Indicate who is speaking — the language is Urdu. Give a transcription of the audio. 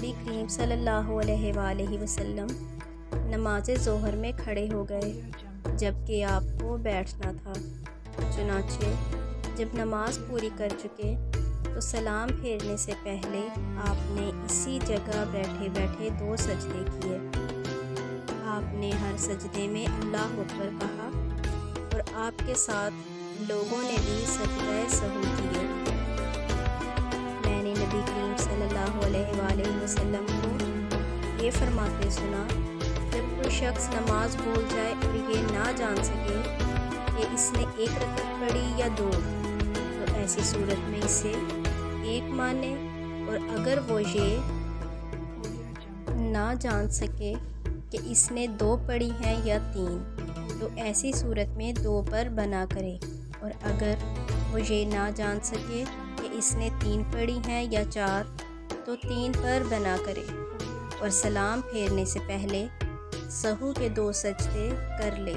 Speaker 1: نبی کریم صلی اللہ علیہ وآلہ وسلم نماز ظہر میں کھڑے ہو گئے جبکہ آپ کو بیٹھنا تھا۔ چنانچہ جب نماز پوری کر چکے تو سلام پھیرنے سے پہلے آپ نے اسی جگہ بیٹھے بیٹھے 2 سجدے کیے۔ آپ نے ہر سجدے میں اللہ اکبر کہا اور آپ کے ساتھ لوگوں نے بھی سجدہ سہو کیے۔ میں نے نبی کریم صلی اللہ علیہ وآلہ وسلم کو یہ فرماتے سنا، جب کوئی شخص نماز بھول جائے اور یہ نہ جان سکے کہ اس نے 1 رکعت پڑھی یا 2، تو ایسی صورت میں اسے 1 مانے، اور اگر وہ یہ نہ جان سکے کہ اس نے 2 پڑھی ہیں یا 3، تو ایسی صورت میں 2 پر بنا کرے، اور اگر وہ یہ نہ جان سکے کہ اس نے 3 پڑھی ہیں یا 4، تو 3 پر بنا کرے، اور سلام پھیرنے سے پہلے سہو کے 2 سجدے کر لے۔